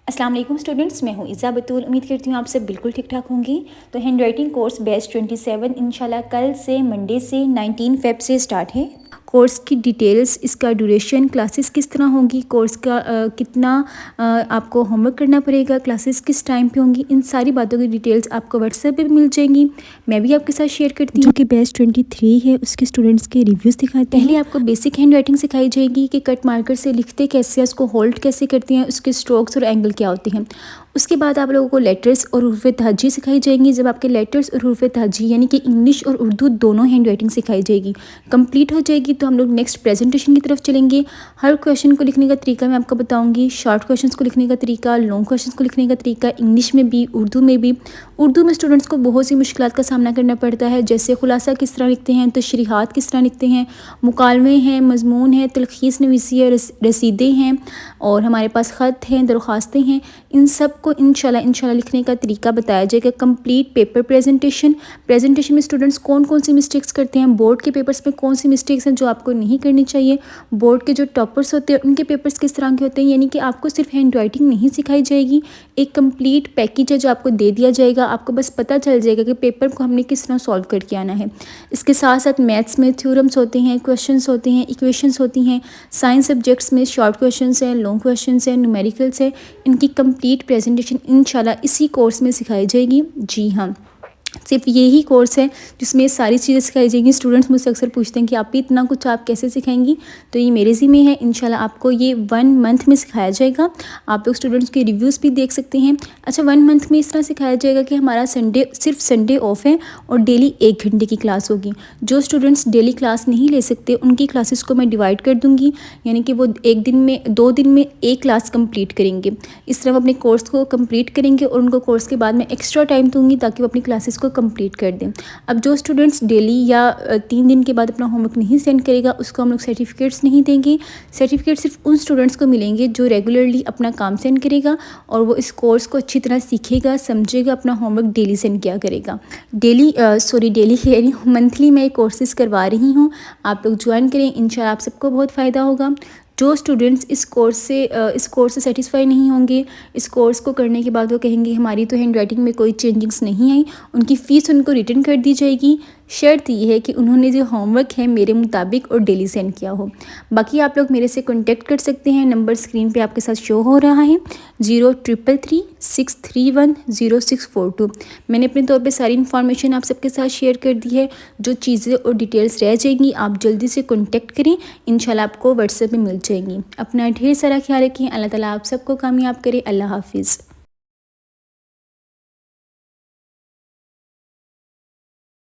अस्सलाम वालेकुम स्टूडेंट्स, मैं हूँ इज़ा बतूल। उम्मीद करती हूँ आप सब बिल्कुल ठीक ठाक होंगी। तो हैंड राइटिंग कोर्स बैच 27 इंशाल्लाह कल से मंडे से 19 फेब से स्टार्ट है। कोर्स की डिटेल्स, इसका ड्यूरेशन, क्लासेस किस तरह होंगी, कोर्स का कितना आपको होमवर्क करना पड़ेगा, क्लासेस किस टाइम पे होंगी, इन सारी बातों की डिटेल्स आपको व्हाट्सएप पे मिल जाएंगी। मैं भी आपके साथ शेयर करती हूँ। जो कि बैच 23 है उसके स्टूडेंट्स के रिव्यूज़ दिखाते हैं। पहले आपको बेसिक हैंड राइटिंग सिखाई जाएगी कि कट मार्कर से लिखते कैसे हैं, उसको होल्ड कैसे करते हैं, उसके स्ट्रोक्स और एंगल क्या होते हैं। उसके बाद आप लोगों को लेटर्स और हुरूफ तहजी सिखाई जाएंगी। जब आपके लेटर्स और हुरूफ तहजी यानी कि इंग्लिश और उर्दू दोनों हैंड राइटिंग सिखाई जाएगी, कंप्लीट हो जाएगी, तो हम लोग नेक्स्ट प्रेजेंटेशन की तरफ चलेंगे। हर क्वेश्चन को लिखने का तरीका मैं आपको बताऊंगी, शॉर्ट क्वेश्चंस को लिखने का तरीका, लॉन्ग क्वेश्चंस को लिखने का तरीका, इंग्लिश में भी उर्दू में भी। उर्दू में स्टूडेंट्स को बहुत सी मुश्किलात का सामना करना पड़ता है, जैसे खुलासा किस तरह लिखते हैं, तशरीहात किस तरह लिखते हैं, मुकालमे हैं, मजमून है, तलखीस नवीसी है, रसीदें हैं और हमारे पास ख़त हैं, दरख्वास्तें हैं। इन सब को इंशाल्लाह लिखने का तरीका बताया जाएगा। कंप्लीट पेपर प्रेजेंटेशन में स्टूडेंट्स कौन कौन सी मिस्टेक्स करते हैं, बोर्ड के पेपर्स में कौन सी मिस्टेक्स हैं जो आपको नहीं करनी चाहिए, बोर्ड के जो टॉपर्स होते हैं उनके पेपर्स किस तरह के होते हैं। यानी कि आपको सिर्फ हैंड राइटिंग नहीं सिखाई जाएगी, एक कंप्लीट पैकेज है जो आपको दे दिया जाएगा। आपको बस पता चल जाएगा कि पेपर को हमने किस तरह सॉल्व करके आना है। इसके साथ साथ मैथ्स में थ्योरम्स होते हैं, क्वेश्चंस होते हैं, इक्वेशंस होती हैं। साइंस सब्जेक्ट्स में शॉर्ट क्वेश्चंस हैं, लॉन्ग क्वेश्चंस हैं, न्यूमेरिकल्स है। इनकी कंप्लीट प्रेजेंटेशन इंशाल्लाह इसी कोर्स में सिखाई जाएगी। जी हाँ, सिर्फ यही कोर्स है जिसमें ये सारी चीज़ें सिखाई जाएंगी। स्टूडेंट्स मुझसे अक्सर पूछते हैं कि आप भी इतना कुछ आप कैसे सिखाएंगी, तो ये मेरे ज़िम्मे है। इंशाल्लाह आपको ये 1 मंथ में सिखाया जाएगा। आप लोग स्टूडेंट्स के रिव्यूज़ भी देख सकते हैं। अच्छा, 1 मंथ में इस तरह सिखाया जाएगा कि हमारा सिर्फ संडे ऑफ है और डेली 1 घंटे की क्लास होगी। जो स्टूडेंट्स डेली क्लास नहीं ले सकते उनकी क्लासेस को मैं डिवाइड कर दूँगी, यानी कि वो 2 दिन में एक क्लास कंप्लीट करेंगे। इस तरह वो अपने कोर्स को कंप्लीट करेंगे और उनको कोर्स के बाद में एक्स्ट्रा टाइम दूँगी ताकि वो अपनी क्लासेस को कंप्लीट कर दें। अब जो स्टूडेंट्स डेली या 3 दिन के बाद अपना होमवर्क नहीं सेंड करेगा उसको हम लोग सर्टिफिकेट्स नहीं देंगे। सर्टिफिकेट सिर्फ उन स्टूडेंट्स को मिलेंगे जो रेगुलरली अपना काम सेंड करेगा और वो इस कोर्स को अच्छी तरह सीखेगा, समझेगा, अपना होमवर्क डेली सेंड किया करेगा। डेली कह रही हूँ, मंथली मैं कोर्सेज़ करवा रही हूँ। आप लोग ज्वाइन करें, इंशाल्लाह आप सबको बहुत फ़ायदा होगा। जो स्टूडेंट्स इस कोर्स से सेटिस्फाई नहीं होंगे, इस कोर्स को करने के बाद वो कहेंगे हमारी तो हैंड राइटिंग में कोई चेंजिंग्स नहीं आई, उनकी फ़ीस उनको रिटर्न कर दी जाएगी। शर्त ये है कि उन्होंने जो होमवर्क है मेरे मुताबिक और डेली सेंड किया हो। बाकी आप लोग मेरे से कॉन्टेक्ट कर सकते हैं। नंबर स्क्रीन पे आपके साथ शो हो रहा है 033363100642। मैंने अपने तौर पे सारी इन्फॉर्मेशन आप सबके साथ शेयर कर दी है। जो चीज़ें और डिटेल्स रह जाएंगी आप जल्दी से कॉन्टेक्ट करें, इंशाल्लाह आपको व्हाट्सएप में मिल जाएंगी। अपना ढेर सारा ख्याल रखें। अल्लाह ताला आप सबको कामयाब करे। अल्लाह हाफिज़।